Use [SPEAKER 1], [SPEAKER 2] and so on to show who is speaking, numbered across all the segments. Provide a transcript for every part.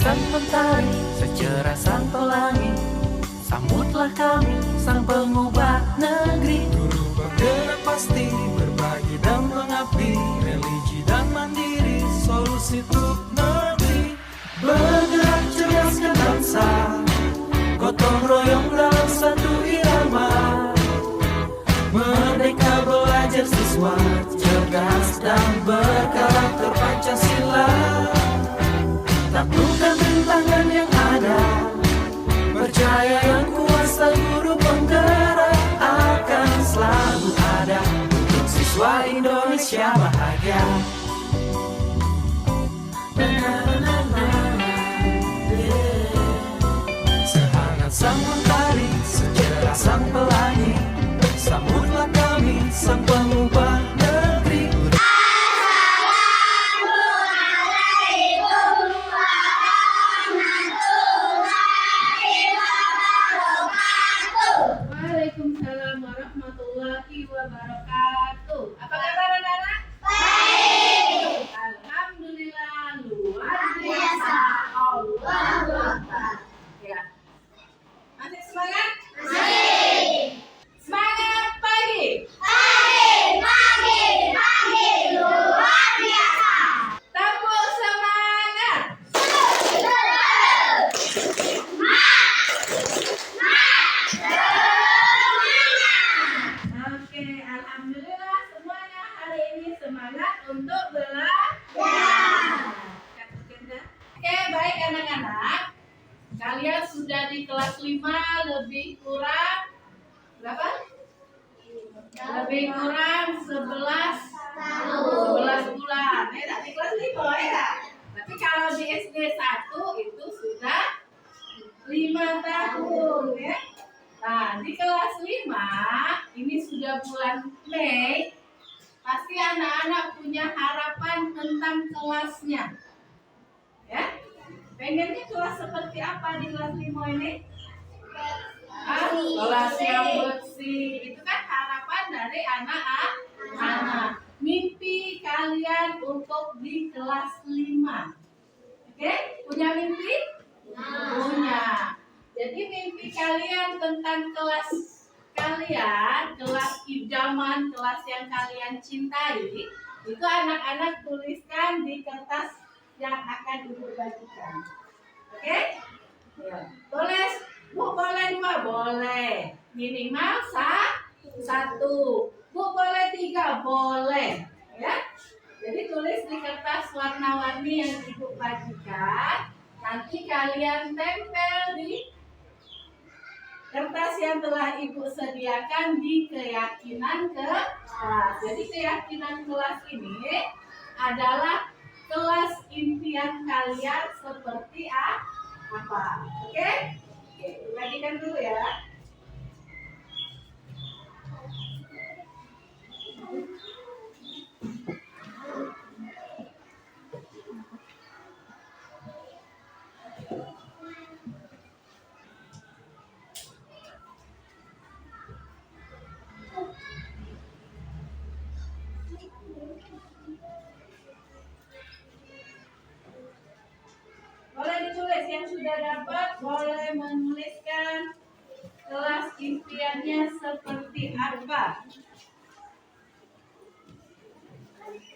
[SPEAKER 1] sang mentari, secerah sang pelangi, sambutlah kami, sang pengubah negeri. Guru bergerak pasti, berbagi dan mengabdi, religi dan mandiri, solusi untuk negeri. Bergerak cerdaskan bangsa, gotong royong dalam satu irama. Merdeka belajar siswa, cerdas dan berkarakter Pancasila. Taklukkan rintangan yang ada, percaya yang kuasa guru penggerak akan selalu ada untuk siswa Indonesia bahagia. Sehangat sang mentari, secerah sang pelangi, sambutlah kami, sang pengubah negeri.
[SPEAKER 2] Waalaikumsalam warahmatullahi wabarakatuh. Apa kabar anak-anak? Baik. Alhamdulillah, luar biasa. Allahu Akbar. Ya. Masih semangat? Masih. Semangat pagi. Pagi, luar biasa. Tepuk semangat. Oke, alhamdulillah semuanya hari ini semangat untuk belajar. Oke, baik anak-anak. Kalian sudah di kelas 5 lebih kurang berapa? Lebih kurang 11 bulan. Di kelas 5 ya. Tapi kalau di SD 1 itu sudah 5 tahun ya. Nah, di kelas 5 ini sudah bulan Mei. Pasti anak-anak punya harapan tentang kelasnya. Ya? Pengennya kelas seperti apa di kelas 5 ini? Kelas yang bersih. Itu kan harapan dari anak-anak. Mimpi kalian untuk di kelas 5. Oke? Punya mimpi? Punya. Jadi mimpi kalian tentang kelas kalian, kelas idaman, kelas yang kalian cintai, itu anak-anak tuliskan di kertas yang akan ibu bagikan. Oke? Ya. Boleh, Bu boleh 2? Boleh. Minimal 1. Bu boleh 3? Boleh. Ya? Jadi tulis di kertas warna-warni yang ibu bagikan. Nanti kalian tempel di kertas yang telah ibu sediakan di keyakinan kelas. Jadi keyakinan kelas ini adalah kelas impian kalian seperti apa. Oke? Oke, bagikan dulu ya. Boleh ditulis yang sudah dapat, boleh menuliskan kelas impiannya seperti apa. Tulis.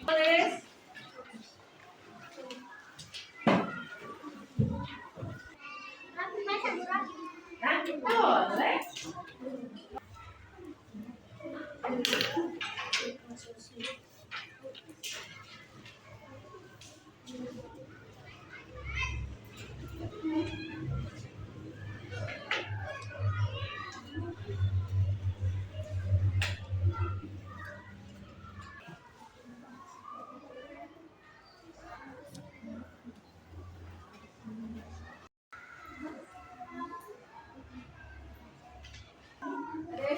[SPEAKER 2] Boleh.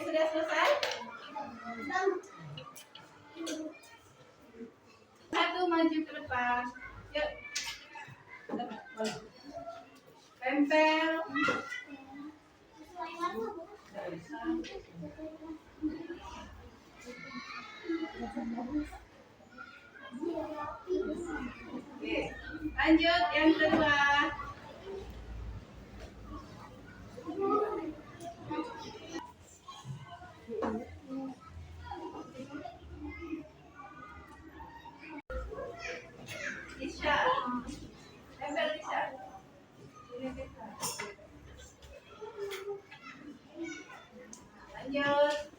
[SPEAKER 2] Sudah selesai? Satu maju ke depan. Yuk. Tempel. Oke, lanjut yang kedua. Isya, tempel Isya. Ini kita. Lanjut.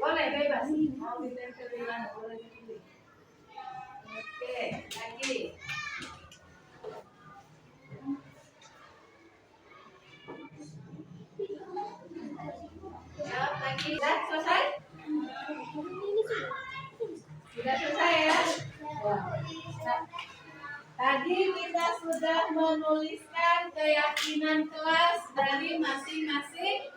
[SPEAKER 2] Boleh bebas. Mau ditempel di mana? Boleh dipilih. Oke, lagi. Ya, lagi. Sudah selesai? Sudah selesai ya? Nah, tadi kita sudah menuliskan keyakinan kelas dari masing-masing.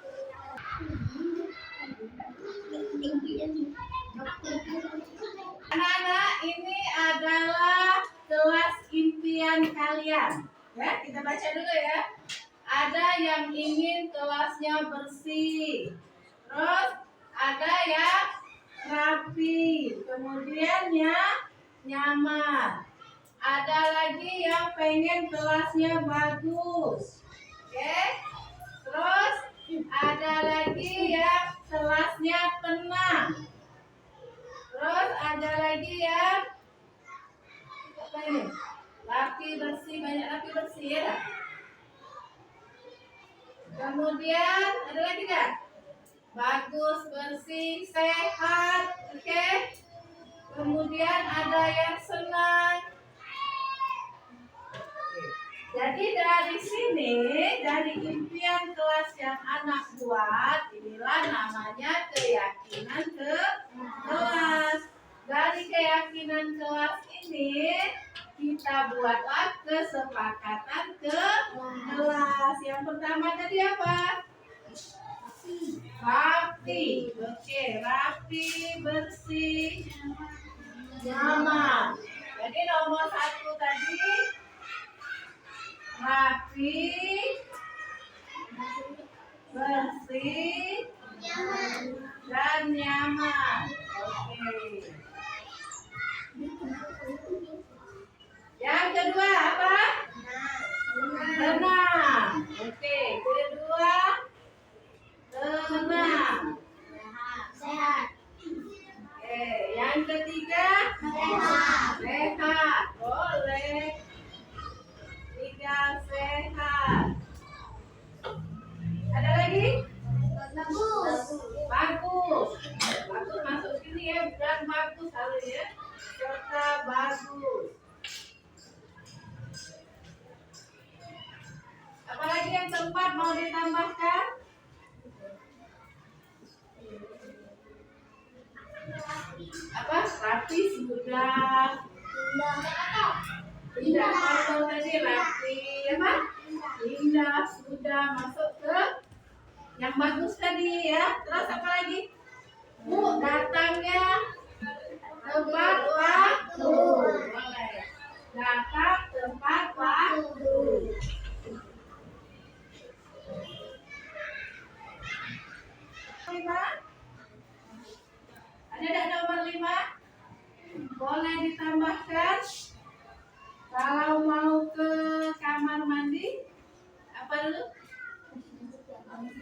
[SPEAKER 2] Anak-anak, ini adalah kelas impian kalian. Ya, kita baca dulu ya. Ada yang ingin kelasnya bersih. Terus ada yang rapi. Kemudian nyaman. Ada lagi yang pengen kelasnya bagus. Oke? Terus ada lagi yang kelasnya tenang. Terus ada lagi yang apa ini? Rapi bersih, banyak rapi bersih ya. Kemudian ada lagi nggak? Bagus, bersih, sehat, oke? Kemudian ada yang senang. Jadi dari sini, dari impian kelas yang anak buat, inilah namanya keyakinan kelas. Dari keyakinan kelas ini, kita buatlah kesepakatan kelas. Yang pertama tadi apa? Rapi. Oke, rapi, bersih, nyaman. Jadi nomor 1 tadi rapi, bersih, dan nyaman. Oke. Yang kedua apa? Tenang. Oke, kedua tenang.
[SPEAKER 3] Sehat.
[SPEAKER 2] Oke, yang ketiga sehat. Boleh. Tiga, sehat. Ada lagi?
[SPEAKER 3] Bagus.
[SPEAKER 2] Bagus. Bagus masuk sini ya, bukan bagus harus ya. Serta bagus. Apalagi yang keempat mau ditambahkan? Apa? Rapi sudah. Indah kalau tadi rapi apa? Indah sudah masuk ke yang bagus tadi ya. Terus apa lagi? Bu, datangnya tepat waktu. Boleh. Datang tepat waktu. Ada tidak nomor 5? Boleh ditambahkan. Kalau mau ke kamar mandi, apa dulu?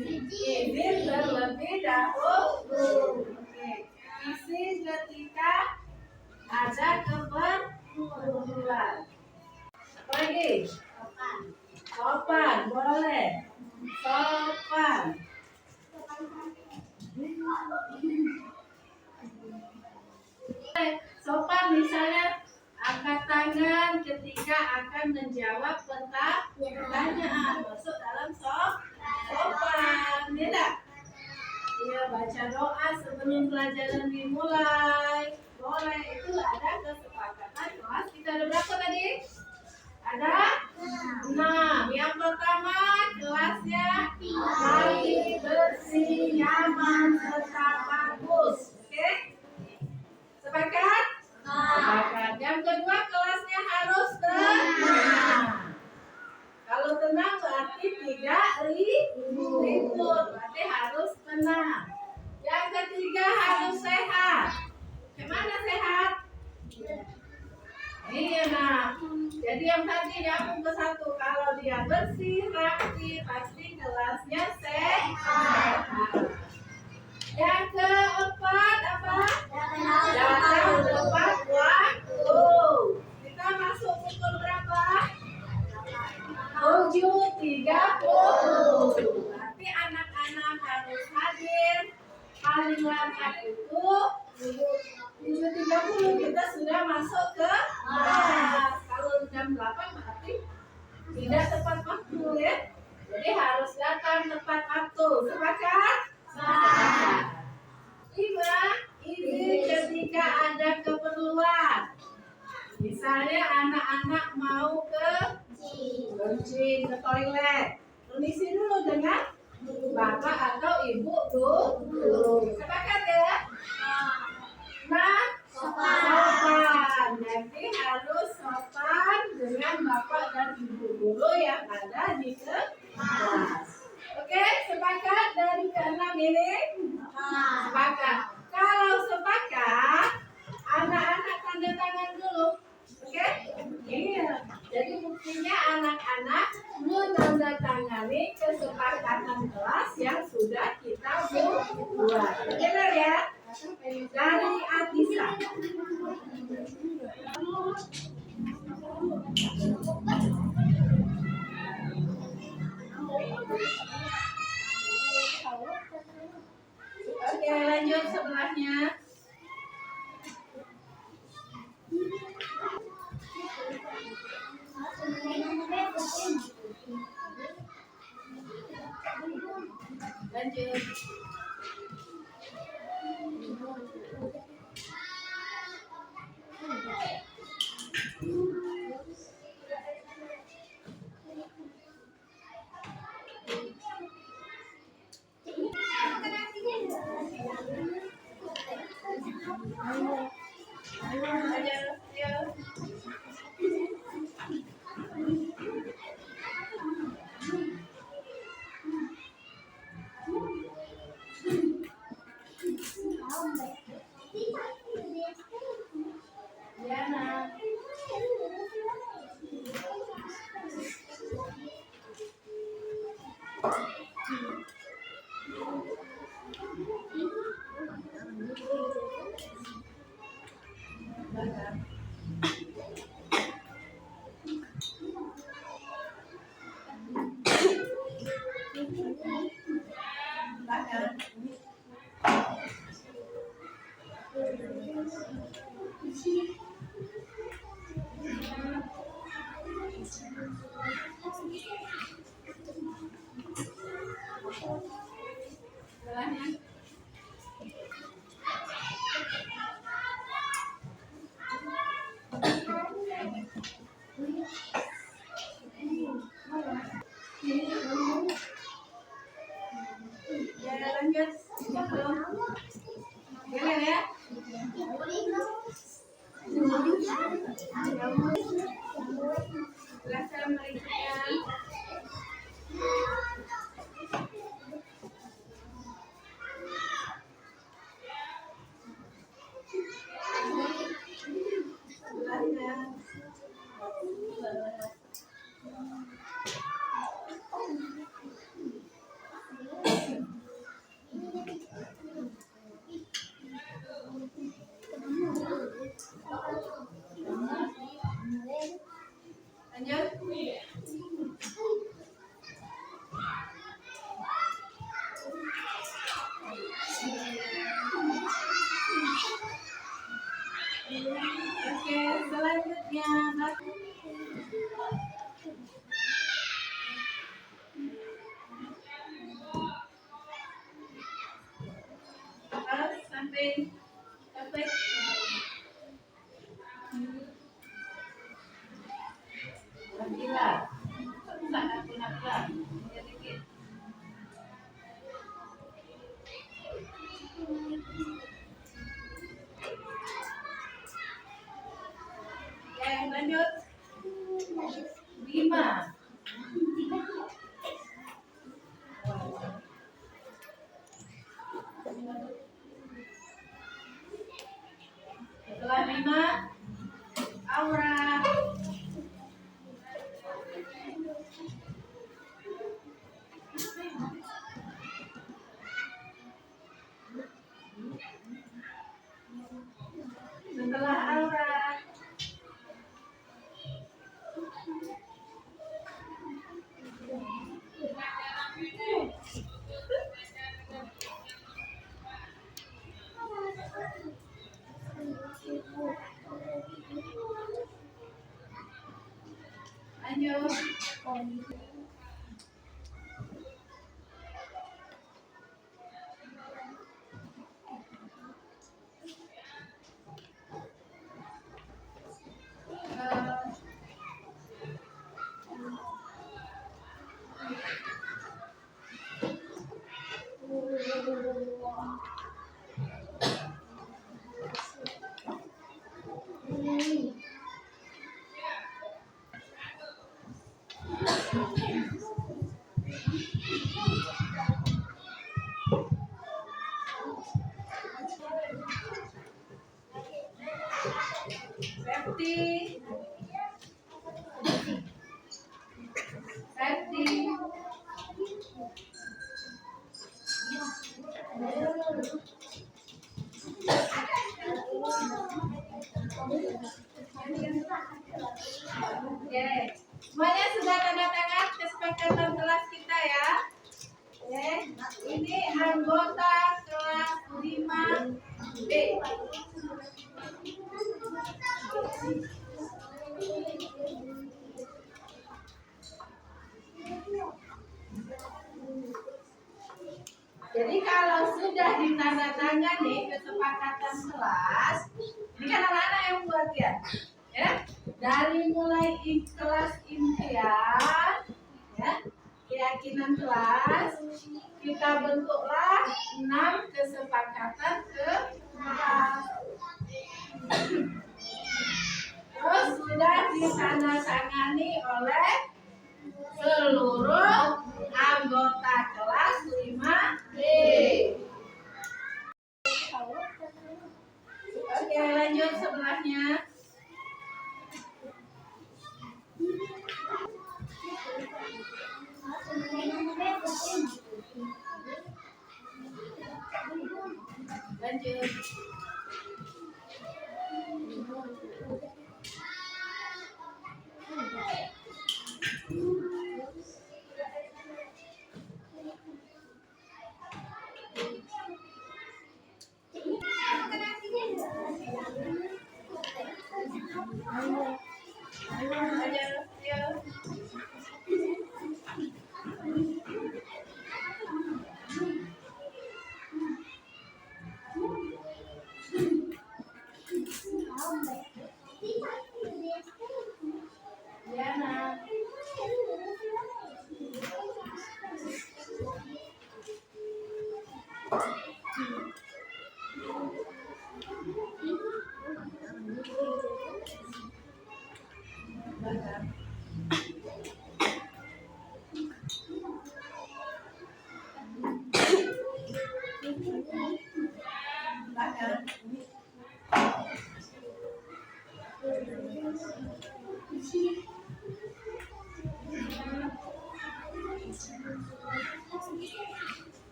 [SPEAKER 2] Izin terlebih dahulu. Oke. Izin ketika ada keperluan. Apa lagi? Sopan, boleh. Sopan. Sopan misalnya angkat tangan ketika akan menjawab pertanyaan, masuk dalam sopan, tidak? Ya, baca doa sebelum pelajaran dimulai, boleh. Itu ada kesepakatan kelas. Kita ada berapa tadi? Ada 6. Yang pertama kelasnya rapi, bersih, nyaman, serta bagus. Oke? Sepakat? Sepakat. Yang kedua kelasnya harus tenang. Kalau tenang berarti tidak ribut, berarti harus tenang. Yang ketiga harus sehat. Iya nak. Jadi yang tadi nyambung ke satu. Kalau dia bersih, rapi, pasti kelasnya sehat. Yang keempat apa? Datang tepat waktu. Kita masuk pukul berapa? 7.30. Berarti anak-anak harus hadir paling lambat itu 7.30 kita sudah masuk ke kelas. Kalau jam 8 berarti tidak tepat waktu ya. Jadi harus datang tepat waktu. Sepakat? Sepakat. 5. Ini ketika ada keperluan. Misalnya anak-anak mau kencing, ke toilet. Permisi dulu dengan bapak atau ibu dulu. Sepakat ya? Nah, sopan. Jadi harus sopan dengan bapak dan ibu dulu yang ada di kelas. Oke, sepakat dari ke-6 ini? Sepakat. Kalau sepakat, anak-anak tanda tangan dulu. Oke? Iya. Jadi buktinya anak-anak menandatangani kesepakatan kelas yang sudah kita buat. Benar ya? Dari Atisa. Oke, lanjut sebelahnya. Lanjut. Ayo. Diana. Lanjut. Boleh ya? Silakan berikutnya. Lanjut. Oke, selanjutnya. Sampai. Nabila. Nabila. Lanjut. 5. Setelah 5, Aura. Ayo. Safety. Safety. Oke, semuanya sudah tanda tangan kesepakatan kelas kita ya. Oke, ini anggota kelas 5B. Jadi kalau sudah ditandatangani kesepakatan kelas, ini kan anak-anak yang buat ya. Ya, dari mulai kelas impian, ya, keyakinan kelas, kita bentuklah 6 kesepakatan kelas. Terus sudah ditandatangani oleh seluruh anggota kelas 5B. Oke, lanjut sebelahnya. Lanjut.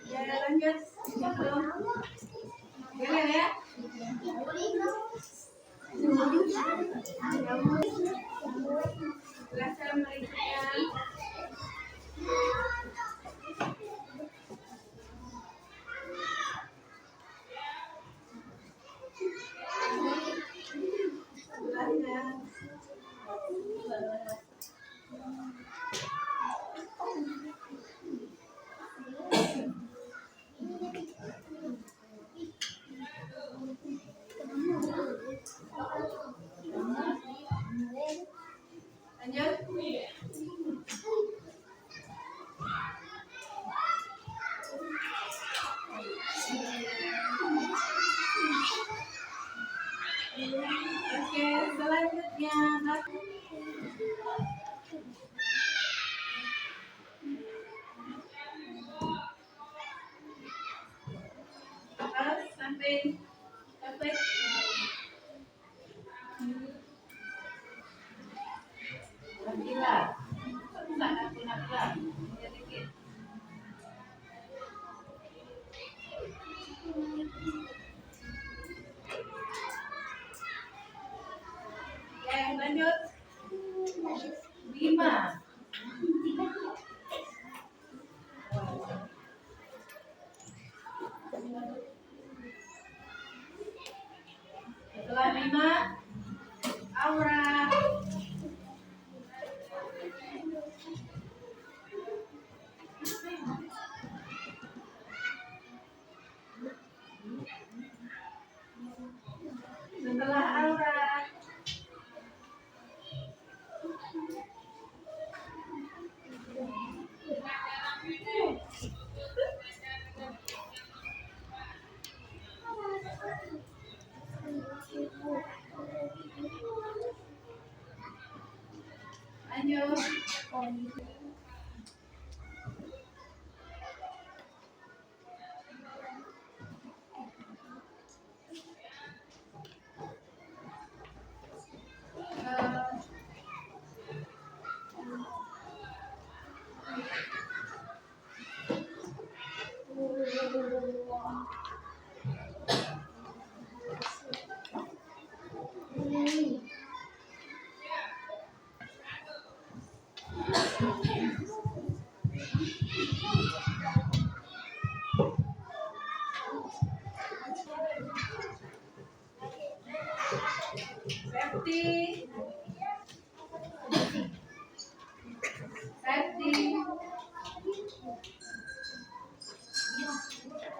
[SPEAKER 2] Ya, lanjut.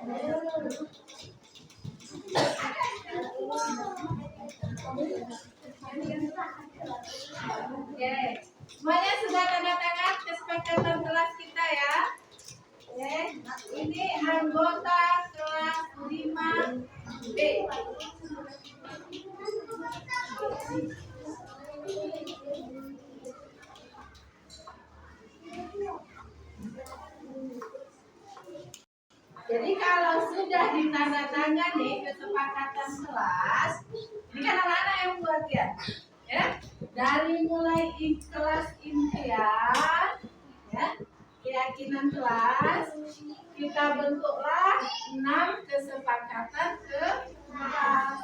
[SPEAKER 2] Oke, semuanya sudah tanda tangan kesepakatan kelas kita ya. Oke, ini anggota kelas 5B. Jadi kalau sudah ditandatangani kesepakatan kelas, ini kan anak-anak yang buat ya, dari mulai kelas impian, ya, keyakinan kelas, kita bentuklah 6 kesepakatan kelas.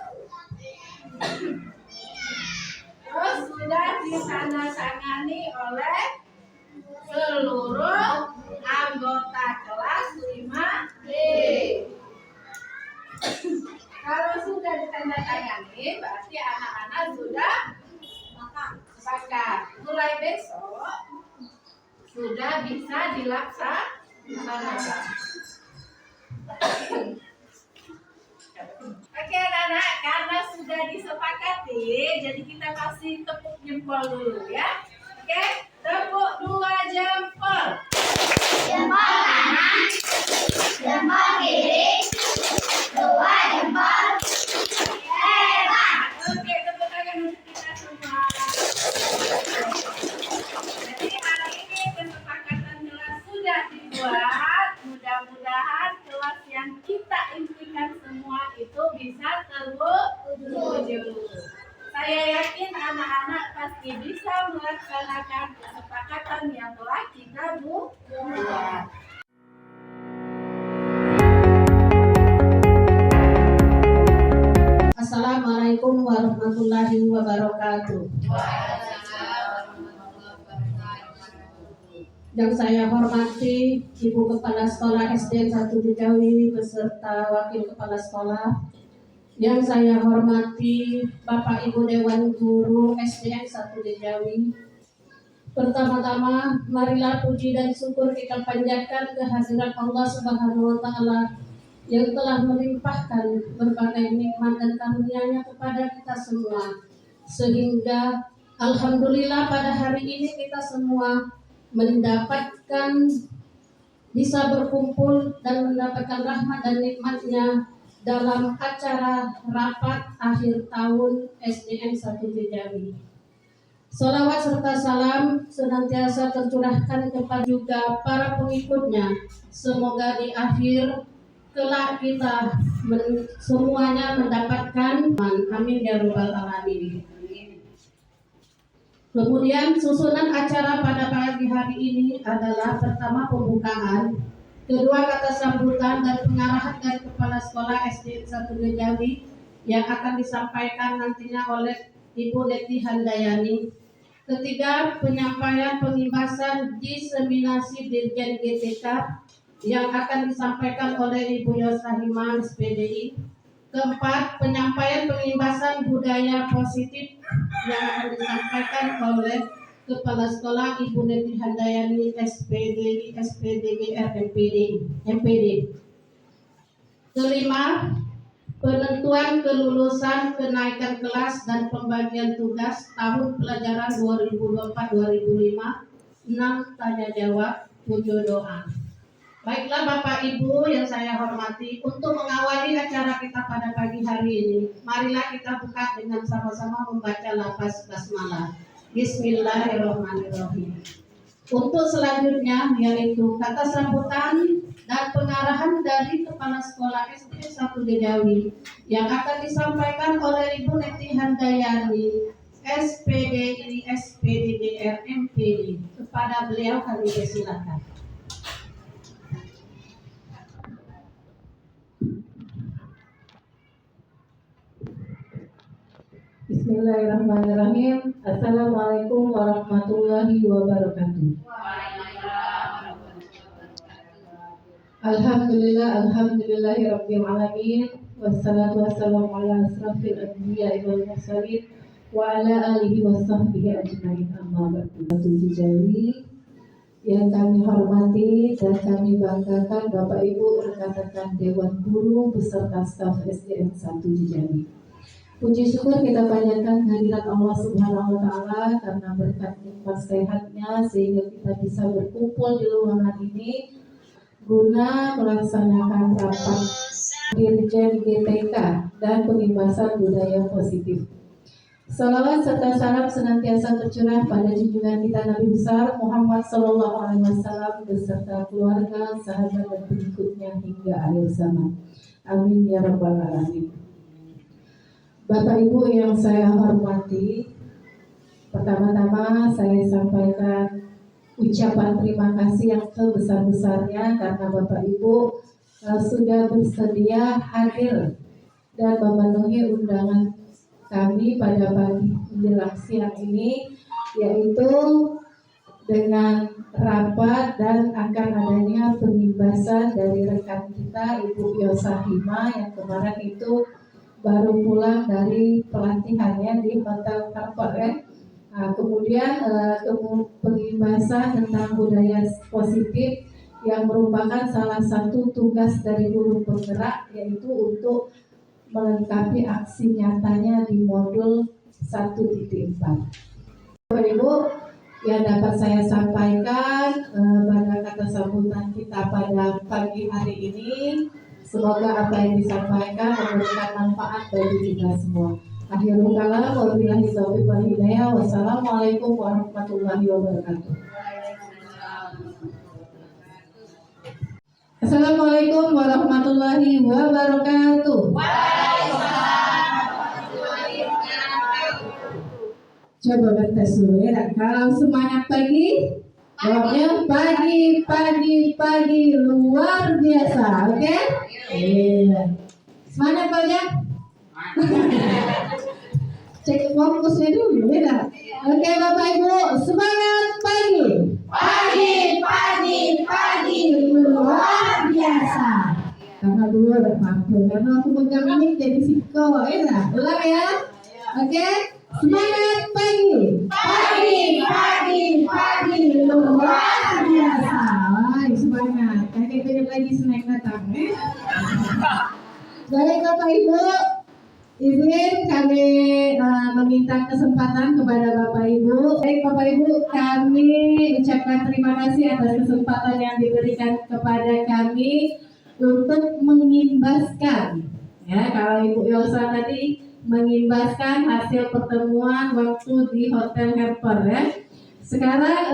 [SPEAKER 2] Terus sudah ditandatangani oleh seluruh anggota kelas 5B. Kalau sudah ditandatangani, berarti anak-anak sudah sepakat. Mulai besok sudah bisa dilaksanakan. Oke anak-anak, karena sudah disepakati, jadi kita kasih tepuk jempol dulu ya. Oke, tepuk 2 jempol.
[SPEAKER 3] Jempol kanan, jempol kiri, 2 jempol. Hebat.
[SPEAKER 2] Oke, tepuk tangan untuk kita semua. Jadi hari ini kesepakatan kelas sudah dibuat. Mudah-mudahan kelas yang kita impikan semua itu bisa terwujud. Saya yakin anak-anak pasti bisa melaksanakan kesepakatan yang telah kita buat.
[SPEAKER 4] Assalamualaikum warahmatullahi wabarakatuh. Yang saya hormati Ibu Kepala Sekolah SDN 1 Dejawi beserta Wakil Kepala Sekolah. Yang saya hormati Bapak Ibu Dewan Guru SDN 1 Dejawi. Pertama-tama marilah puji dan syukur kita panjatkan kehadirat Allah Subhanahu wa taala yang telah melimpahkan berbagai nikmat dan karunia-Nya kepada kita semua, sehingga alhamdulillah pada hari ini kita semua mendapatkan bisa berkumpul dan mendapatkan rahmat dan nikmat-Nya dalam acara rapat akhir tahun SDN 1 Dejawi. Salawat serta salam senantiasa tercurahkan kepada juga para pengikutnya. Semoga di akhir kelak kita semuanya mendapatkan amin ya rabbal alamin. Kemudian susunan acara pada pagi hari ini adalah pertama pembukaan, kedua kata sambutan dan pengarahan dari Kepala Sekolah SD 1 Dejawi yang akan disampaikan nantinya oleh Ibu Deti Handayani. Ketiga, penyampaian pengibasan diseminasi Dirjen GTK yang akan disampaikan oleh Ibu Yosrahima SPDI. Keempat, penyampaian pengibasan budaya positif yang akan disampaikan oleh Kepala Sekolah Ibu Deti Handayani SPDI, SPDGR, MPD. Kelima, penentuan kelulusan kenaikan kelas dan pembagian tugas tahun pelajaran 2024-2005, 6 tanya jawab, 7 doa. Baiklah Bapak Ibu yang saya hormati, untuk mengawali acara kita pada pagi hari ini, marilah kita buka dengan sama-sama membaca lafaz basmalah. Bismillahirrahmanirrahim. Untuk selanjutnya yaitu kata sambutan dan pengarahan dari Kepala Sekolah SD 1 Dejawi yang akan disampaikan oleh Ibu Neti Handayani SPDI, SPDGR, MPD. Kepada beliau kami persilakan.
[SPEAKER 5] Bismillahirrahmanirrahim. Assalamualaikum warahmatullahi wabarakatuh. Alhamdulillahi rabbil alamin. Wassalatu wassalamu ala asrafil anbiya'i wal mursalin wa ala alihi wa sahbihi ajma'in. Amma ba'du. Dejawi Yang kami hormati dan kami banggakan Bapak Ibu rekan-rekan Dewan Guru beserta staf SDN 1 di Jambi. Puji syukur kita panjatkan kehadirat Allah Subhanahu wa Ta'ala karena berkat nikmat sehatnya sehingga kita bisa berkumpul di ruangan ini guna melaksanakan rapat Dirjen GTK dan pengibasan budaya positif. Salawat serta salam senantiasa tercurah pada junjungan kita Nabi besar Muhammad Sallallahu Alaihi Wasallam beserta keluarga, sahabat dan pengikutnya hingga akhir zaman. Amin ya rabbal alamin. Bapak Ibu yang saya hormati, pertama-tama saya sampaikan ucapan terima kasih yang sebesar-besarnya karena Bapak Ibu sudah bersedia hadir dan memenuhi undangan kami pada pagi menjelang siang ini, yaitu dengan rapat dan akan adanya pengibasan dari rekan kita Ibu Yosahima yang kemarin itu baru pulang dari pelatihannya di Hotel Carport ya. Nah, kemudian pengibasan tentang budaya positif yang merupakan salah satu tugas dari guru penggerak, yaitu untuk melengkapi aksi nyatanya di modul 1.4. Bapak Ibu, yang dapat saya sampaikan pada kata sambutan kita pada pagi hari ini, semoga apa yang disampaikan memberikan manfaat bagi kita semua. Akhirul kalam, wabillahi taufiq wal hidayah. Wassalamualaikum warahmatullahi wabarakatuh. Assalamualaikum warahmatullahi wabarakatuh. Coba bertes dulu ya. Kalau semangat pagi, jawabnya pagi luar biasa, oke? Iya. Semangat banyak. Cek fokusnya dulu ya. Oke Bapak Ibu, semangat pagi. Pagi luar biasa. Karena dulu ada mampu, karena aku pegang ini jadi siko, ya. Ulang ya. Oke, semangat pagi luar biasa. Wah, semangat. Kakek pengen lagi snack datang, ya. Baik Bapak Ibu, izin kami meminta kesempatan kepada Bapak Ibu. Baik Bapak Ibu, kami ucapkan terima kasih atas kesempatan yang diberikan kepada kami untuk mengimbaskan. Ya, kalau Ibu Yosa tadi mengimbaskan hasil pertemuan waktu di Hotel Harper ya. Sekarang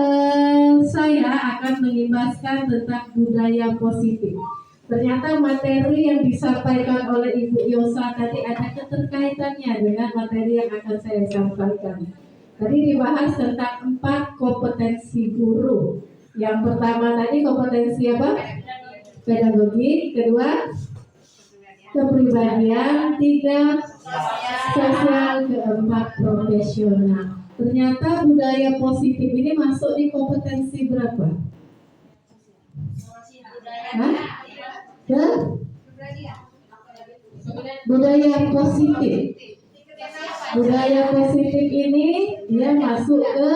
[SPEAKER 5] saya akan mengimbaskan tentang budaya positif. Ternyata materi yang disampaikan oleh Ibu Yosa tadi ada keterkaitannya dengan materi yang akan saya sampaikan. Tadi dibahas tentang 4 kompetensi guru. Yang pertama tadi kompetensi apa? Pedagogi. Kedua, kepribadian. 3, sosial. Keempat, profesional. Ternyata budaya positif ini masuk di kompetensi berapa? Hah? Budaya positif. Budaya positif ini dia masuk ke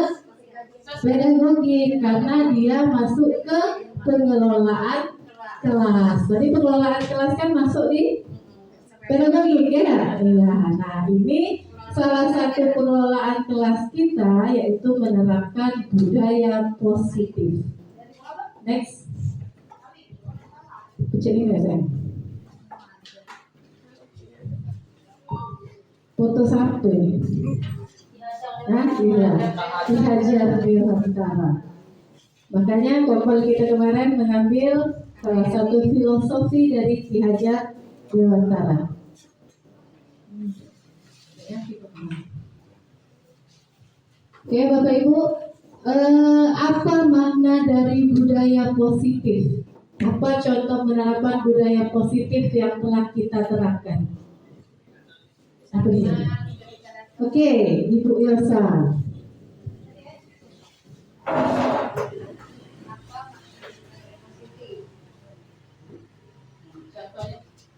[SPEAKER 5] pedagogi karena dia masuk ke pengelolaan kelas. Jadi pengelolaan kelas kan masuk di pedagogi ya. Nah, ini salah satu pengelolaan kelas kita yaitu menerapkan budaya positif. Next. Ini nggak saya? Foto satu ini. Nah, iya. Dihajar di Wantara. Makanya kompol kita kemarin mengambil salah satu filosofi dari Ki Hajar Dewantara. Oke Bapak Ibu, apa makna dari budaya positif? Apa contoh penerapan budaya positif yang telah kita terapkan? Apa ini? Oke, Ibu Yosa.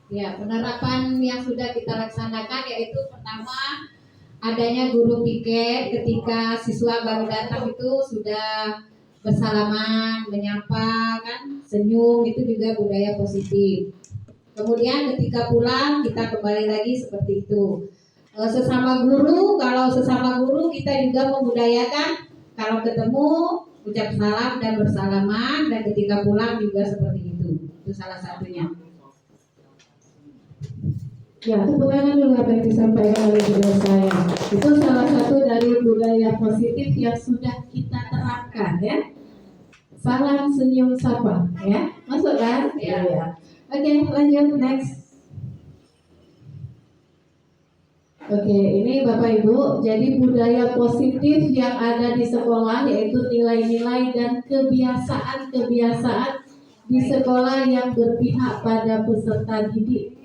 [SPEAKER 6] Ya, penerapan yang sudah kita laksanakan yaitu pertama adanya guru piket ketika siswa baru datang itu sudah bersalaman, menyapa, kan, senyum, itu juga budaya positif. Kemudian ketika pulang kita kembali lagi seperti itu. Sesama guru, kalau sesama guru kita juga membudayakan kalau ketemu ucap salam dan bersalaman, dan ketika pulang juga seperti itu. Itu salah satunya.
[SPEAKER 5] Ya, tepuk tangan dulu apa yang disampaikan oleh guru saya. Itu salah satu dari budaya positif yang sudah kita terapkan ya. Salam, senyum, sapa ya. Masuk kan?
[SPEAKER 6] Ya.
[SPEAKER 5] Oke, lanjut next. Oke, ini Bapak Ibu, jadi budaya positif yang ada di sekolah yaitu nilai-nilai dan kebiasaan-kebiasaan di sekolah yang berpihak pada peserta didik.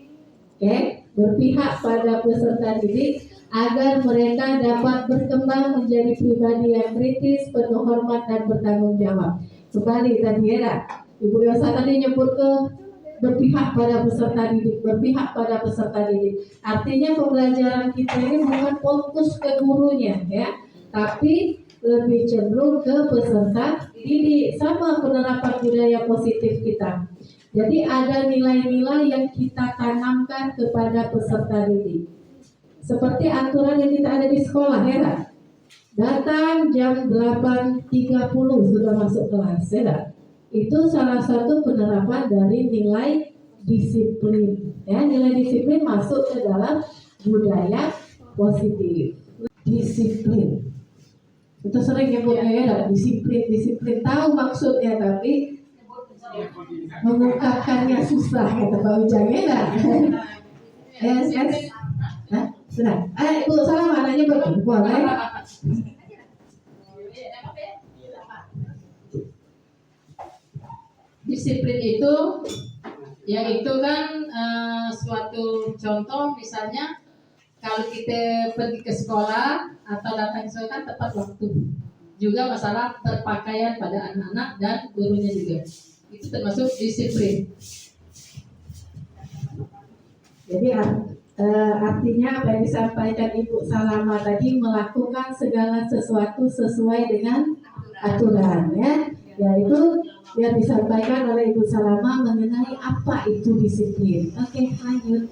[SPEAKER 5] Oke, berpihak pada peserta didik agar mereka dapat berkembang menjadi pribadi yang kritis, penuh hormat dan bertanggung jawab. Kembali tadi ya, Ibu Yosa tadi nyebut ke berpihak pada peserta didik, berpihak pada peserta didik. Artinya pembelajaran kita ini bukan fokus ke gurunya ya, tapi lebih cenderung ke peserta didik. Sama penerapan budaya positif kita. Jadi ada nilai-nilai yang kita tanamkan kepada peserta didik. Seperti aturan yang kita ada di sekolah ya. Datang jam 8.30 sudah masuk kelas ya. Itu salah satu penerapan dari nilai disiplin. Ya, nilai disiplin masuk ke dalam budaya positif. Disiplin. Itu sering nyebutnya ya, disiplin. Tahu maksudnya tapi mengungkapkannya susah kata Pak Ujang ya. Yes. Hah? Sudah. Ibu salam anaknya boleh.
[SPEAKER 4] Disiplin itu yaitu kan suatu contoh, misalnya kalau kita pergi ke sekolah atau datang ke sekolah kan tepat waktu. Juga masalah berpakaian pada anak-anak dan gurunya juga. Itu termasuk disiplin.
[SPEAKER 5] Jadi artinya apa yang disampaikan Ibu Salama tadi, melakukan segala sesuatu sesuai dengan aturan ya. Yaitu yang disampaikan oleh Ibu Salama mengenai apa itu disiplin. Oke, lanjut.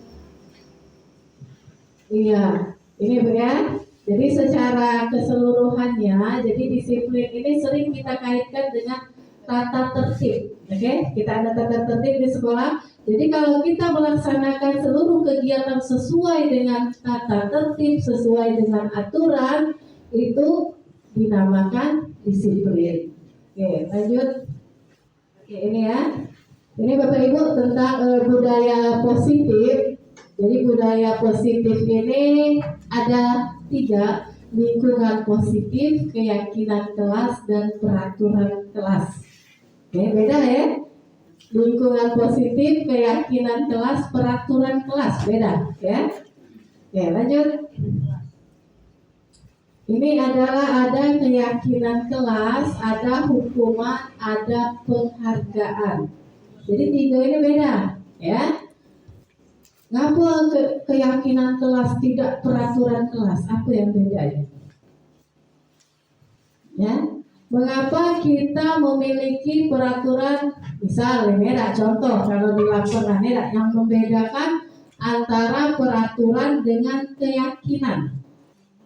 [SPEAKER 5] Iya, ini Bu ya. Jadi secara keseluruhannya, jadi disiplin ini sering kita kaitkan dengan tata tertib. Oke, kita ada tata tertib di sekolah. Jadi kalau kita melaksanakan seluruh kegiatan sesuai dengan tata tertib, sesuai dengan aturan, itu dinamakan disiplin. Oke, lanjut. Oke, ini ya. Ini Bapak Ibu tentang budaya positif. Jadi budaya positif ini ada 3: lingkungan positif, keyakinan kelas, dan peraturan kelas. Oke, beda ya. Lingkungan positif, keyakinan kelas, peraturan kelas, beda ya. Oke, lanjut. Ini adalah ada keyakinan kelas, ada hukuman, ada penghargaan. Jadi 3 ini beda ya. Ngapa keyakinan kelas tidak peraturan kelas? Apa yang bedanya? Ya, mengapa kita memiliki peraturan? Misal ini ada contoh kalau di laporan ini yang membedakan antara peraturan dengan keyakinan.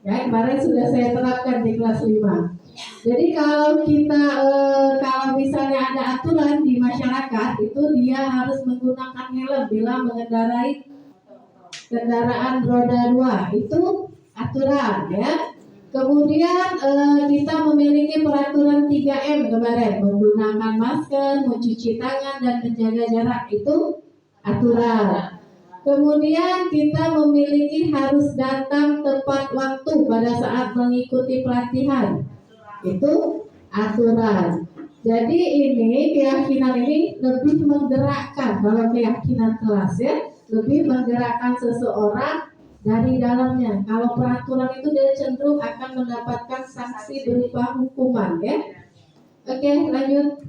[SPEAKER 5] Ya, kemarin sudah saya terapkan di kelas 5. Jadi kalau kita kalau misalnya ada aturan di masyarakat, itu dia harus menggunakan helm bila mengendarai kendaraan roda 2, itu aturan ya. Kemudian kita memiliki peraturan 3M kemarin, menggunakan masker, mencuci tangan, dan menjaga jarak, itu aturan. Kemudian kita memiliki harus datang tepat waktu pada saat mengikuti pelatihan, itu aturan. Jadi ini keyakinan ini lebih menggerakkan, kalau keyakinan kelas ya, lebih menggerakkan seseorang dari dalamnya. Kalau peraturan itu dia cenderung akan mendapatkan sanksi berupa hukuman ya. Oke, lanjut.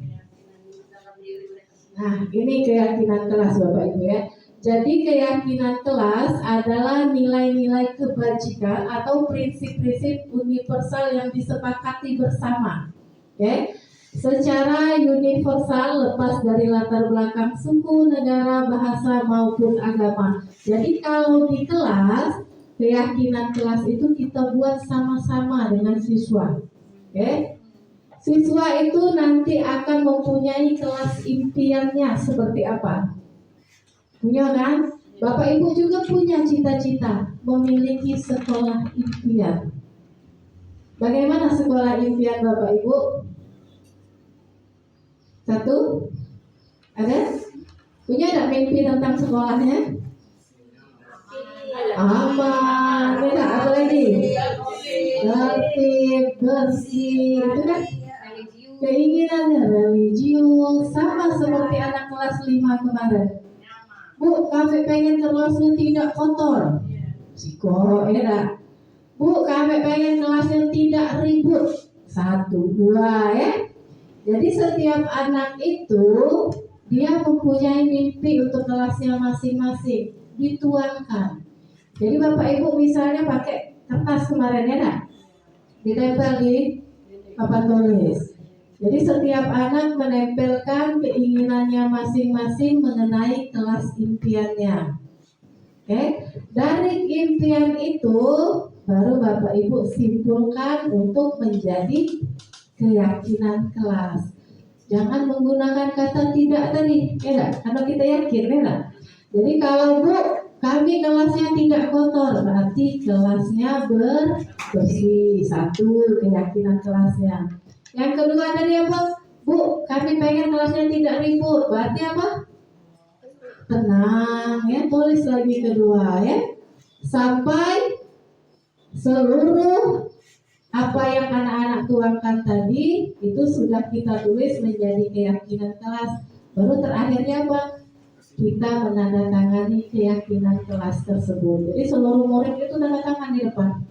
[SPEAKER 5] Nah, ini keyakinan kelas Bapak Ibu ya. Jadi keyakinan kelas adalah nilai-nilai kebajikan atau prinsip-prinsip universal yang disepakati bersama. Oke. secara universal lepas dari latar belakang suku, negara, bahasa maupun agama. Jadi kalau di kelas, keyakinan kelas itu kita buat sama-sama dengan siswa. Oke? Siswa itu nanti akan mempunyai kelas impiannya seperti apa? Punya kan? Bapak Ibu juga punya cita-cita memiliki sekolah impian. Bagaimana sekolah impian Bapak Ibu? Satu? Ada? Punya ada mimpi tentang sekolahnya? Aman. Ada apa lagi? Tertib, bersih, itu kan? Keinginannya religius, sama seperti anak kelas 5 kemarin. Bu, kami pengen kelasnya tidak kotor. Psiko, ya. Bu, kami pengen kelasnya tidak ribut. 1, 2, ya. Jadi setiap anak itu dia mempunyai mimpi untuk kelasnya masing-masing, dituangkan. Jadi Bapak Ibu misalnya pakai kertas kemarin ya, nak? Ditempel di papan tulis. Jadi setiap anak menempelkan keinginannya masing-masing mengenai kelas impiannya. Oke, dari impian itu baru Bapak Ibu simpulkan untuk menjadi keyakinan kelas. Jangan menggunakan kata tidak tadi, ya, karena kita yakin, ya. Jadi kalau Bu, kami kelasnya tidak kotor, berarti kelasnya bersih. 1, keyakinan kelasnya. Yang kedua tadi apa? Bu, kami pengen kelasnya tidak ribut. Berarti apa? Tenang, ya. Tulis lagi kedua, ya. Sampai seluruh apa yang anak-anak tuangkan tadi itu sudah kita tulis menjadi keyakinan kelas. Baru terakhirnya apa? Kita menandatangani keyakinan kelas tersebut. Jadi seluruh murid itu tanda tangan di depan,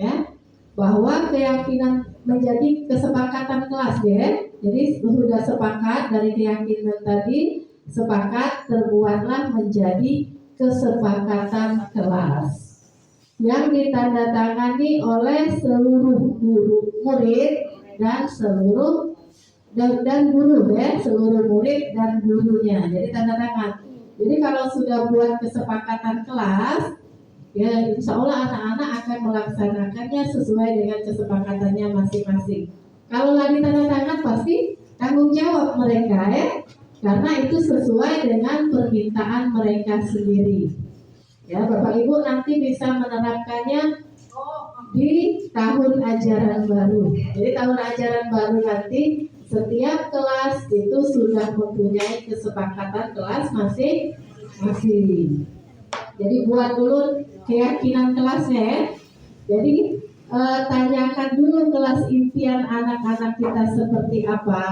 [SPEAKER 5] ya. Bahwa keyakinan menjadi kesepakatan kelas, ya. Jadi sudah sepakat dari keyakinan tadi, sepakat terbuatlah menjadi kesepakatan kelas yang ditandatangani oleh seluruh guru murid dan seluruh dan guru, ya, seluruh murid dan gurunya. Jadi tanda tangan. Jadi kalau sudah buat kesepakatan kelas, ya insya Allah anak-anak akan melaksanakannya sesuai dengan kesepakatannya masing-masing. Kalau lagi tanda tangan pasti tanggung jawab mereka, ya, karena itu sesuai dengan permintaan mereka sendiri. Ya, Bapak Ibu nanti bisa menerapkannya di tahun ajaran baru. Jadi tahun ajaran baru nanti setiap kelas itu sudah mempunyai kesepakatan kelas masing-masing. Jadi buat dulu keyakinan kelasnya, ya. Jadi tanyakan dulu kelas impian anak-anak kita seperti apa,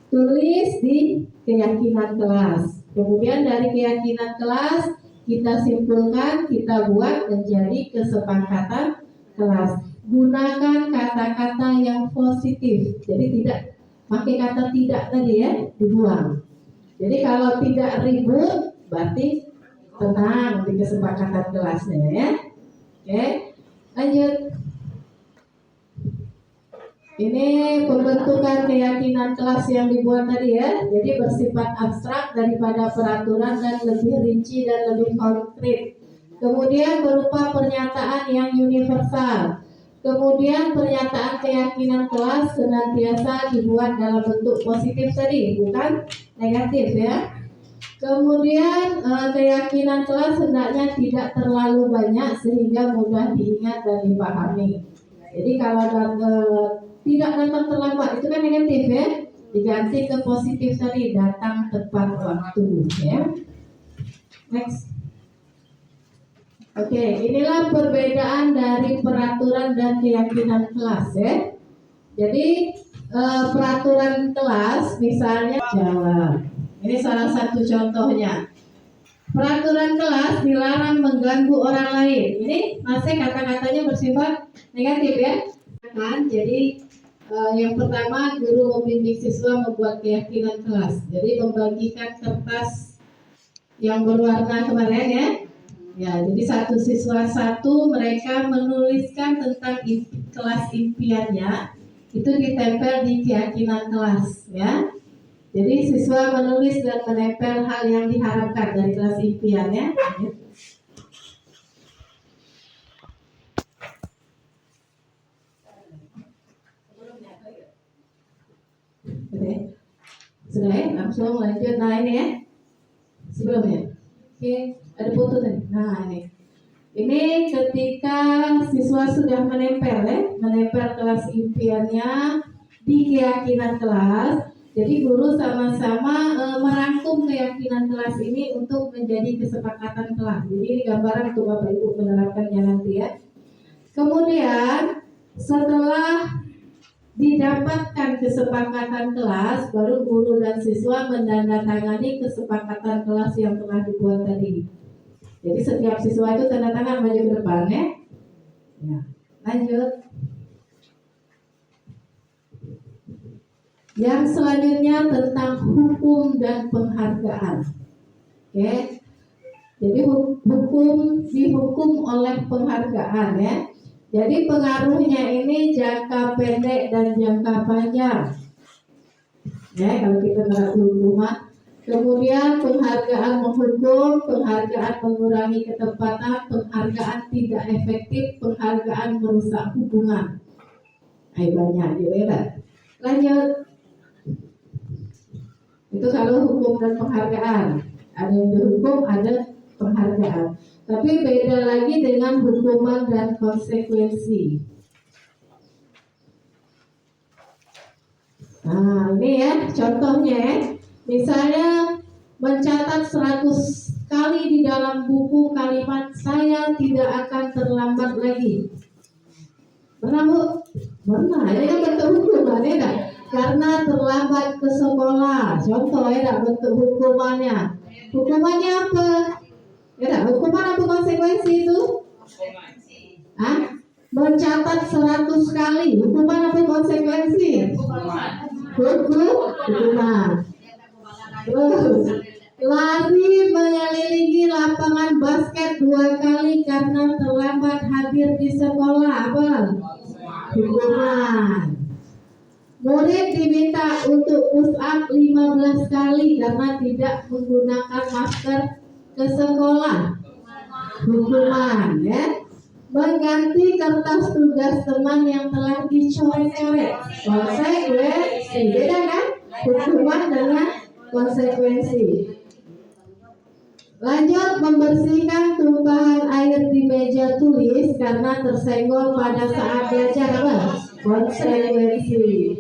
[SPEAKER 5] tulis di keyakinan kelas. Kemudian dari keyakinan kelas kita simpulkan, kita buat menjadi kesepakatan kelas. Gunakan kata-kata yang positif. Jadi tidak pakai kata tidak tadi, ya, dibuang. Jadi kalau tidak ribut berarti tenang di kesepakatan kelasnya, ya. Oke, lanjut. Ini pembentukan keyakinan kelas yang dibuat tadi, ya. Jadi bersifat abstrak daripada peraturan dan lebih rinci dan lebih konkret. Kemudian berupa pernyataan yang universal. Kemudian pernyataan keyakinan kelas senantiasa dibuat dalam bentuk positif tadi, bukan negatif, ya. Kemudian keyakinan kelas hendaknya tidak terlalu banyak sehingga mudah diingat dan dipahami. Jadi kalau tidak datang terlambat itu kan negatif, ya. Diganti ke positif tadi, datang tepat waktu, ya. Next. Oke, inilah perbedaan dari peraturan dan keyakinan kelas, ya. Jadi peraturan kelas misalnya jalan. Ini salah satu contohnya. Peraturan kelas dilarang mengganggu orang lain. Ini masih kata-katanya bersifat negatif, ya. Kan? Jadi yang pertama guru membimbing siswa membuat keyakinan kelas. Jadi membagikan kertas yang berwarna kemarin, ya. Ya, jadi satu siswa satu mereka menuliskan tentang kelas impiannya itu ditempel di keyakinan kelas ya. Jadi siswa menulis dan menempel hal yang diharapkan dari kelas impian ya. Sudah ya, langsung lanjut. Nah ini ya, sebelumnya. Oke, ada foto tadi. Nah ini ketika siswa sudah menempel ya, menempel kelas impiannya di keyakinan kelas. Jadi guru sama-sama merangkum keyakinan kelas ini untuk menjadi kesepakatan kelas. Jadi ini gambaran untuk Bapak Ibu menerapkannya nanti ya. Kemudian setelah didapatkan kesepakatan kelas, baru guru dan siswa menandatangani kesepakatan kelas yang telah dibuat tadi. Jadi setiap siswa itu tanda tangan maju ke depan ya. Ya, lanjut. Yang selanjutnya tentang hukum dan penghargaan. Oke. Jadi dihukum oleh penghargaan ya. Jadi pengaruhnya ini jangka pendek dan jangka panjang. Ya, kalau kita menerapkan hukuman. Kemudian penghargaan menghukum, penghargaan mengurangi ketepatan, penghargaan tidak efektif, penghargaan merusak hubungan. Banyak juga. Lanjut. Itu kalau hukum dan penghargaan. Ada yang dihukum, ada penghargaan. Tapi beda lagi dengan hukuman dan konsekuensi. Nah ini ya contohnya ya. Misalnya mencatat 100 kali di dalam buku kalimat saya tidak akan terlambat lagi. Benar Bu? Benar, ini kan bentuk hukuman ya enggak? Karena terlambat ke sekolah. Contoh ya bentuk hukumannya. Hukumannya apa? Ya, hukuman apa konsekuensi itu? Mencatat 100 kali. Hukuman apa konsekuensi? Hukuman. Terus lari mengelilingi lapangan basket 2 kali karena terlambat hadir di sekolah. Apa? Hukuman. Murid diminta untuk push up 15 kali karena tidak menggunakan masker ke sekolah. Hukuman ya. Mengganti kertas tugas teman yang telah dicoret-coret. Konsekuensi. Beda kan? Hukuman dengan konsekuensi. Lanjut, membersihkan tumpahan air di meja tulis karena tersenggol pada saat belajar. Apa? Konsekuensi.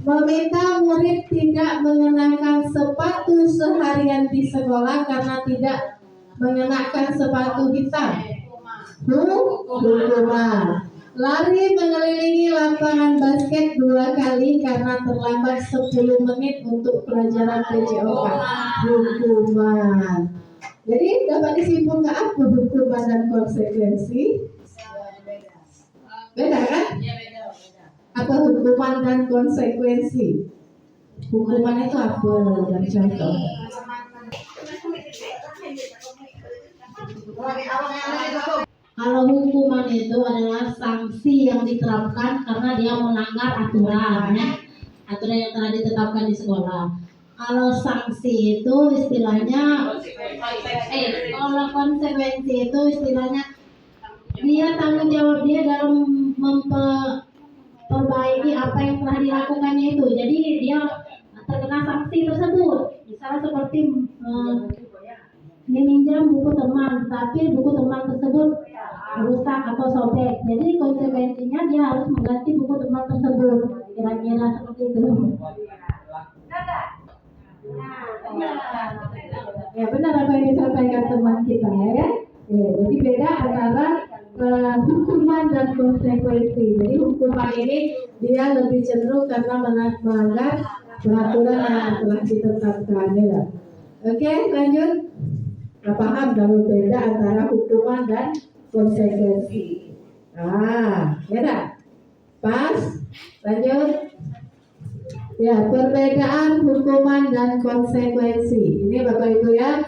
[SPEAKER 5] Meminta murid tidak mengenakan sepatu seharian di sekolah karena tidak mengenakan sepatu hitam. Hukuman. Lari mengelilingi lapangan basket 2 kali karena terlambat 10 menit untuk pelajaran PJOK. Hukuman. Jadi dapat disimpulkan apa hukuman dan konsekuensi? Beda kan? Apa hukuman dan konsekuensi? Hukuman itu apa? Dan contoh.
[SPEAKER 6] Kalau hukuman itu adalah sanksi yang diterapkan karena dia melanggar aturan, ya. Aturan yang telah ditetapkan di sekolah. Kalau sanksi itu istilahnya, kalau konsekuensi itu istilahnya dia tanggung jawab dia dalam memperbaiki apa yang telah dilakukannya itu. Jadi dia terkena sanksi tersebut. Misalnya seperti meminjam buku teman, tapi buku teman tersebut rusak atau sobek. Jadi konsekuensinya dia harus mengganti buku teman tersebut. Kira-kira seperti itu.
[SPEAKER 5] Ya benar apa yang disampaikan teman kita ya. Jadi beda antara hukuman dan konsekuensi. Jadi hukuman ini dia lebih cenderung karena melanggar peraturan yang telah ditetapkan ya. Oke, lanjut. Paham kalau beda antara hukuman dan konsekuensi. Ya pas. Lanjut. Ya, perbedaan hukuman dan konsekuensi. Ini Bapak Ibu ya.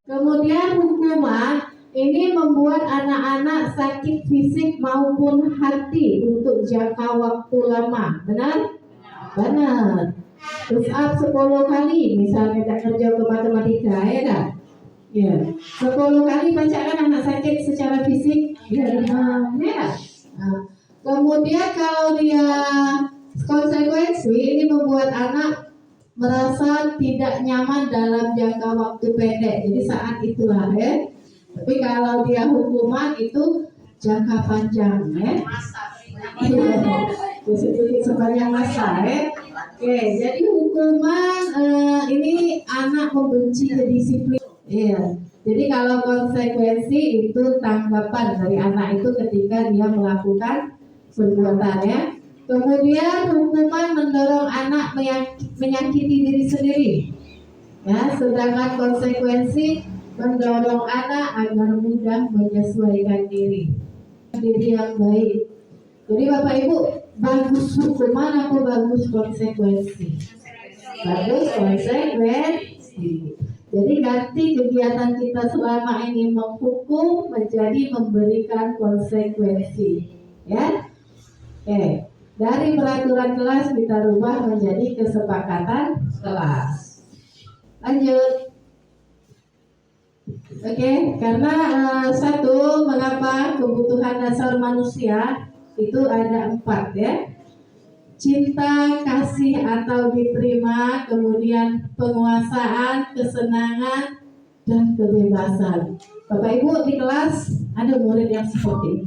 [SPEAKER 5] Kemudian hukuman Ini membuat anak-anak sakit fisik maupun hati untuk jangka waktu lama. Benar? Benar. Push up 10 kali, misalnya tak kerja ke matematika, ya kan? Ya, 10 kali bacakan anak sakit secara fisik, dia demam, ya. Nah, kemudian kalau dia konsekuensi, ini membuat anak merasa tidak nyaman dalam jangka waktu pendek. Jadi saat itulah, ya. Tapi kalau dia hukuman itu jangka panjang, ya. Jadi sepanjang masa, ya. Oke, jadi hukuman ini anak membenci disiplin. Iya. Jadi kalau konsekuensi itu tanggapan dari anak itu ketika dia melakukan perbuatannya. Kemudian hukuman mendorong anak menyakiti diri sendiri. Ya, sedangkan konsekuensi mendorong anak agar mudah menyesuaikan diri yang baik. Jadi Bapak Ibu, bagus hukuman atau bagus konsekuensi? Bagus konsekuensi. Jadi ganti kegiatan kita selama ini menghukum menjadi memberikan konsekuensi. Ya, oke. Dari peraturan kelas kita rubah menjadi kesepakatan kelas. Lanjut. Oke, karena satu, mengapa kebutuhan dasar manusia itu ada 4, ya. Cinta, kasih atau diterima, kemudian penguasaan, kesenangan, dan kebebasan. Bapak Ibu di kelas ada murid yang seperti ini,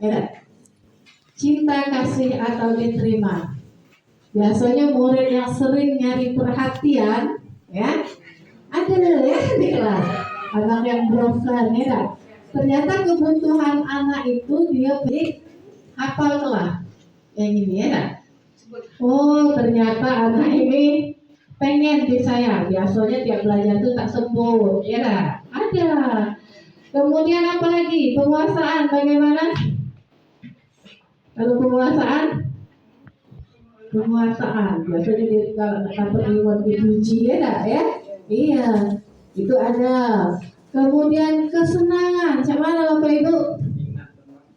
[SPEAKER 5] ya. Cinta, kasih atau diterima. Biasanya murid yang sering nyari perhatian, ya, ada ya di kelas. Anak yang broken, ya. Ternyata kebutuhan anak itu dia beri hafal kelas yang ini, ya. Oh, ternyata anak ini pengen disayang. Biasanya tiap belajar itu tak sembuh, ya. Ada. Kemudian apa lagi? Penguasaan bagaimana? Kalau penguasaan biasanya dia kalau dapat reward dipuji, ya. Iya, itu ada. Kemudian kesenangan, mana Bapak Ibu?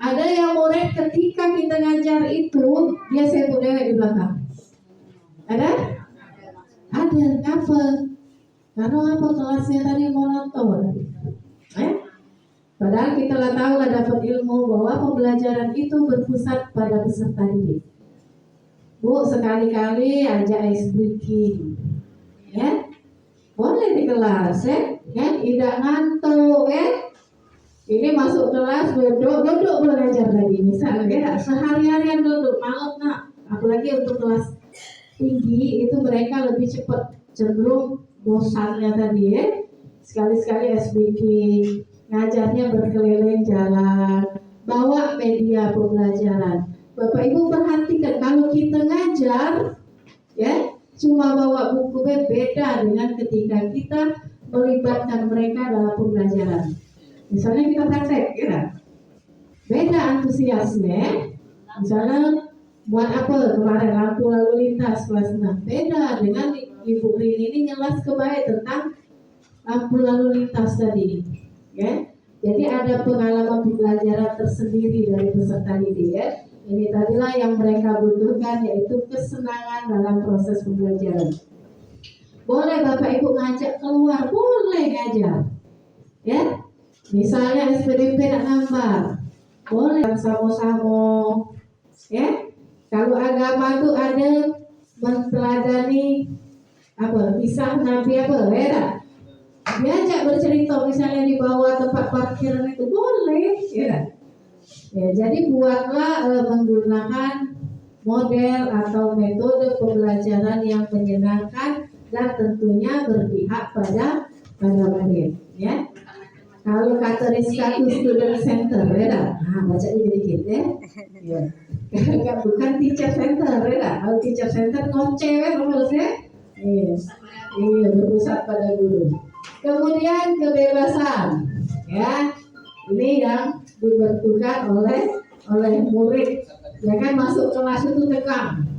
[SPEAKER 5] Ada yang murid ketika kita ngajar itu dia sibuk dewek di belakang. Ada? Ada. Apa? Karena apa? Kelasnya tadi monoton. Padahal kita lah tahu lah dapat ilmu bahwa pembelajaran itu berpusat pada peserta didik. Bu, sekali-kali ajak ice breaking, ya. Boleh di kelas, ya. Tidak ngantuk, ya. Ini masuk kelas duduk belajar tadi, misalnya sehari-harian duduk, malam nak. Apalagi untuk kelas tinggi itu mereka lebih cepat cenderung bosannya tadi, ya. Sekali-sekali SBK, ngajarnya berkeliling jalan, bawa media pembelajaran. Bapak Ibu perhatikan kalau kita ngajar, ya, cuma bawa buku beda dengan ketika kita melibatkan mereka dalam pembelajaran. Misalnya kita praktek, ya, beda antusiasnya. Misalnya buat apa kemarin lampu lalu lintas kelas 6, beda dengan Ibu Rini ini nyelas kebaik tentang lampu lalu lintas tadi, ya. Jadi ada pengalaman pembelajaran tersendiri dari peserta didik, ya. Ini tadilah yang mereka butuhkan, yaitu kesenangan dalam proses pembelajaran. Boleh Bapak Ibu ngajak keluar, boleh ngajar, ya. Misalnya SPDP nak nambah, boleh sama-sama, ya. Kalau agama itu ada menteladani apa, kisah Nabi apa, ya. Diajak bercerita misalnya di bawah tempat parkiran itu boleh, ya. Ya, jadi buatlah menggunakan model atau metode pembelajaran yang menyenangkan dan tentunya berpihak pada murid, ya. Kalau kata Rizka itu student center, ya. Nah, baca dikit, ya. Ya. Bukan teacher center, ya. Kalau teacher center ngoceh, ya. Iya, berpusat pada guru. Kemudian kebebasan, ya. Ini yang dibutuhkan oleh murid, ya kan. Masuk kelas itu tegang,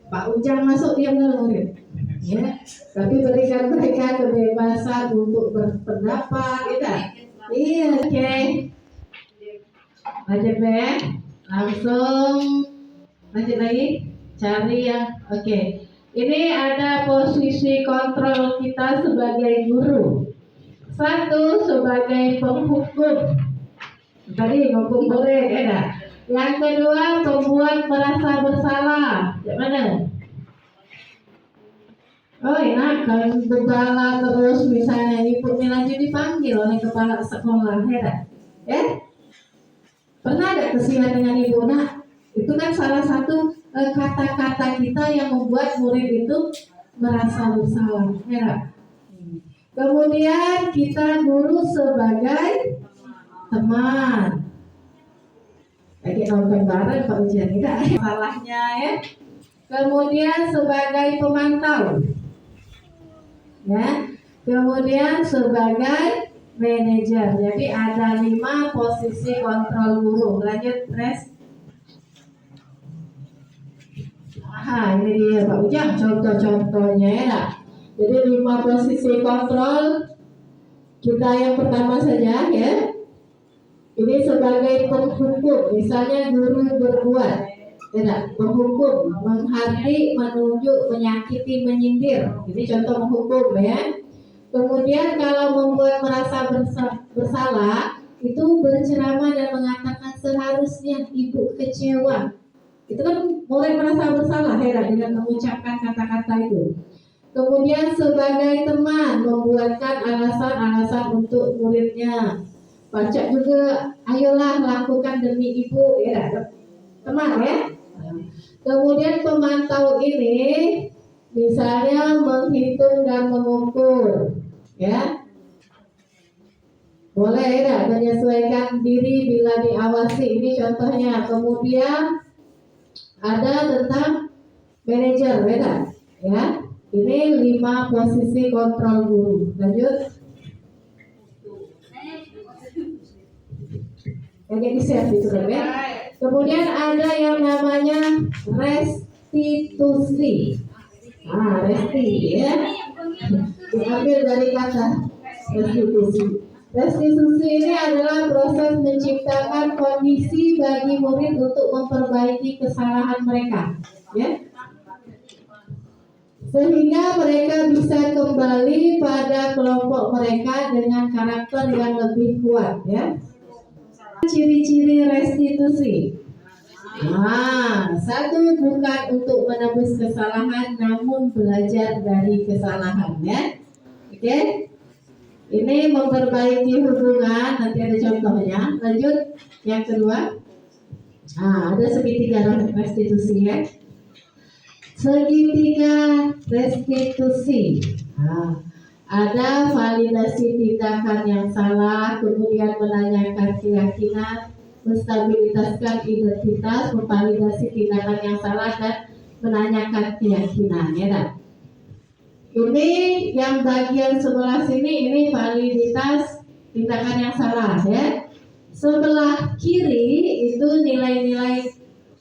[SPEAKER 5] Pak Ujang masuk diam dulu murid, ya. Tapi berikan mereka kebebasan untuk berpendapat, ya.
[SPEAKER 6] Iya, oke. Lanjut ya. Langsung lanjut lagi. Cari yang oke. Ini ada posisi kontrol kita sebagai guru. Satu, sebagai penghukum. Tadi hukum murid, ya enggak? Yang kedua, pembuat merasa bersalah. Yang mana? Oh enak, kalau gembala terus misalnya ibunya lanjut dipanggil oleh kepala sekolah, ya enggak? Ya? Pernah ada kesian dengan ibu? Nah, itu kan salah satu kata-kata kita yang membuat murid itu merasa bersalah, ya enggak? Kemudian kita guru sebagai teman. Lagi nonton bareng Pak ujian tidak salahnya ya. Kemudian sebagai pemantau, ya. Kemudian sebagai manajer. Jadi ada 5 posisi kontrol guru. Lanjut, Res. Ini dia Pak Ujang contoh-contohnya ya. Jadi 5 posisi kontrol. Kita yang pertama saja ya. Ini sebagai penghukum, misalnya guru berbuat, tidak penghukum, menghardik, menunjuk, menyakiti, menyindir. Ini contoh menghukum ya. Kemudian kalau membuat merasa bersalah, itu berceramah dan mengatakan seharusnya ibu kecewa. Itu kan mulai merasa bersalah ya dengan mengucapkan kata-kata itu. Kemudian sebagai teman, membuatkan alasan-alasan untuk muridnya. Baca juga, ayolah lakukan demi ibu, ya teman ya. Kemudian pemantau ini, misalnya menghitung dan mengukur, ya. Boleh ya, menyesuaikan diri bila diawasi. Ini contohnya. Kemudian ada tentang manajer, ya. Ini 5 posisi kontrol guru. Lanjut. Jadi share itu ya. Kemudian ada yang namanya restitusi. Resti ya. Diambil dari kata restitusi. Restitusi ini adalah proses menciptakan kondisi bagi murid untuk memperbaiki kesalahan mereka, ya. Sehingga mereka bisa kembali pada kelompok mereka dengan karakter yang lebih kuat, ya. Ciri-ciri restitusi. Satu, bukan untuk menebus kesalahan, namun belajar dari kesalahan, ya. Oke. Ini memperbaiki hubungan. Nanti ada contohnya. Lanjut. Yang kedua. Ada segitiga restitusi, ya. Segitiga restitusi. Ada validasi tindakan yang salah, kemudian menanyakan keyakinan, menstabilitaskan identitas, memvalidasi tindakan yang salah, dan menanyakan keyakinan, ya. Ini yang bagian sebelah sini, ini validitas tindakan yang salah, ya. Sebelah kiri itu nilai-nilai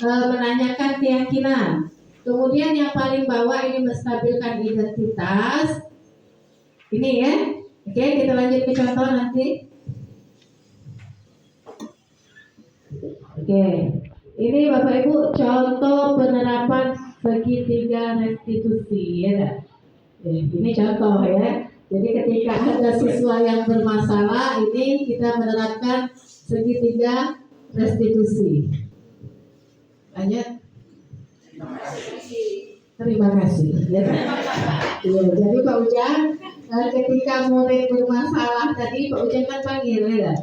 [SPEAKER 6] menanyakan keyakinan. Kemudian yang paling bawah ini menstabilkan identitas. Ini ya. Oke, kita lanjut ke contoh nanti. Oke. Ini Bapak Ibu contoh penerapan segitiga restitusi, ya. Ini contoh ya. Jadi ketika ada siswa yang bermasalah, ini kita menerapkan segitiga restitusi. Lanjut. Terima kasih. Ya. Jadi Pak Ujang, ketika murid bermasalah tadi Pak Ujang kan panggil, ya.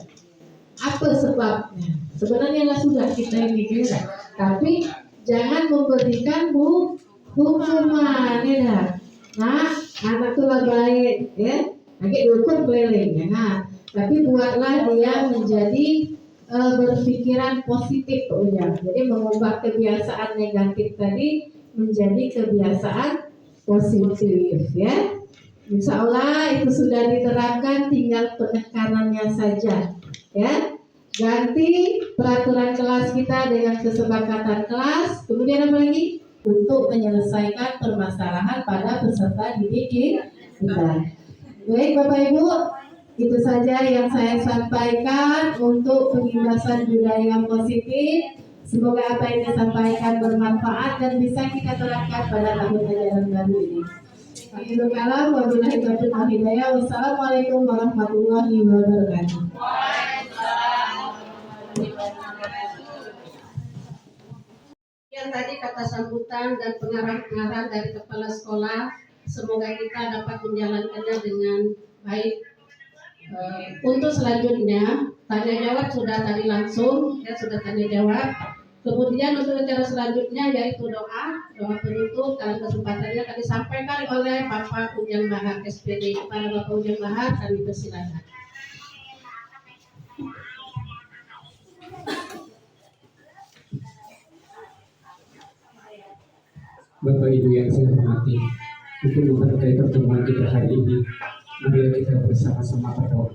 [SPEAKER 6] Apa sebabnya? Sebenarnya sudah kita ini, ya. Tapi jangan memberikan hukuman, ya. Nah, anak itu baik, ya. Nanti dihukum keliling, ya. Tapi buatlah dia menjadi berpikiran positif, Pak Ujang. Jadi mengubah kebiasaan negatif tadi menjadi kebiasaan positif, ya. Insya Allah itu sudah diterapkan, tinggal penekanannya saja, ya. Ganti peraturan kelas kita dengan kesepakatan kelas. Kemudian apa lagi? Untuk menyelesaikan permasalahan pada peserta didik kita. Baik Bapak Ibu,
[SPEAKER 5] Itu saja yang saya sampaikan untuk pengindasan budaya yang positif. Semoga apa yang disampaikan bermanfaat dan bisa kita terapkan pada tahun ajaran baru ini. Akhirul kalam, wabillahi taufiq wal hidayah. Wassalamualaikum warahmatullahi wabarakatuh.
[SPEAKER 4] Yang tadi kata sambutan dan pengarah-pengarah dari kepala sekolah, semoga kita dapat menjalankannya dengan baik. Untuk selanjutnya, tanya jawab sudah tadi langsung, ya sudah tanya jawab. Kemudian untuk acara selanjutnya yaitu doa penutup dalam kesempatannya akan disampaikan oleh Bapak Ujang Bahar SPD. Kepada Bapak Ujang Bahar kami persilakan.
[SPEAKER 7] Bapak Ibu yang saya hormati, untuk memberkahi pertemuan kita hari ini, mari kita bersama-sama berdoa.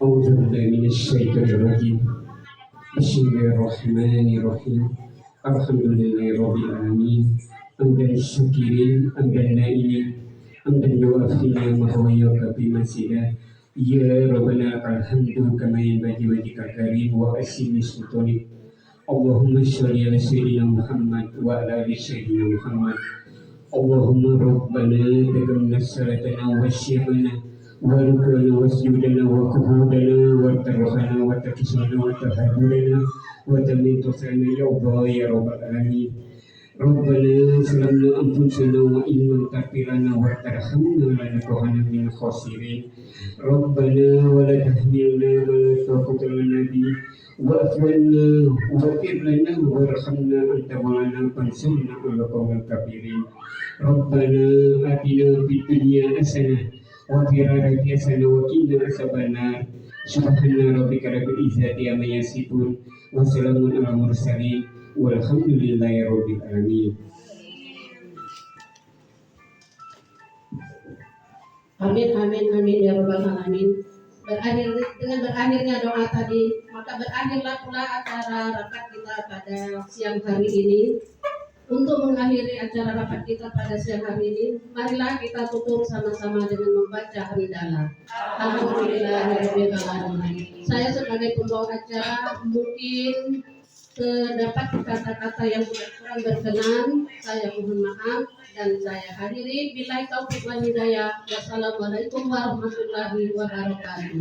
[SPEAKER 7] A'udzubillahi minasyaitonirrajim. Bismillahirrahmanirrahim. Alhamdulillahirabbil alamin. Hamdan syakirin, hamdan na'imin, hamdan yu'afina wa yukafi masida. Ya Rabbana lakal hamdu kama yanbaghi wajhikal karim wa asmi sultanik. Allahumma sholli ala sayyidina Muhammad wa ala ali sayyidina Muhammad. Allahumma rabbana tagamna salatana wa syamana wa rukana wa sujudana wa kuhudana wa tarwahana wa takisana wa tahadurana wa tamintusana ya Allah ya Rabbal alamin. Rabbana salamna anfusana wa ilman tafirana wa tarhamna lanakuhana min khasirin. Rabbana wa la tahmilna ma la taqata lana bi wa'fu 'anna waghfir lana warhamna anta ma'ana fansurna 'alal qawmil kafirin. Rabbana atina fid dunya hasanah wa fil akhirati hasanah wa qina adzabannar. Subhana rabbika rabbil izzati amma yasifun wa salamun 'alal mursalin walhamdulillahi rabbil alamin.
[SPEAKER 4] Amin, amin, amin ya Rabbal alamin. Dengan berakhirnya doa tadi, maka berakhirlah pula acara rapat kita pada siang hari ini. Untuk mengakhiri acara rapat kita pada siang hari ini, marilah kita tutup sama-sama dengan membaca hamdalah. Alhamdulillahirabbil alamin. Saya sebagai pembawa acara mungkin terdapat kata-kata yang kurang berkenan, saya mohon maaf dan saya hadiri. Billahi taufiq wal hidayah. Wassalamualaikum warahmatullahi wabarakatuh.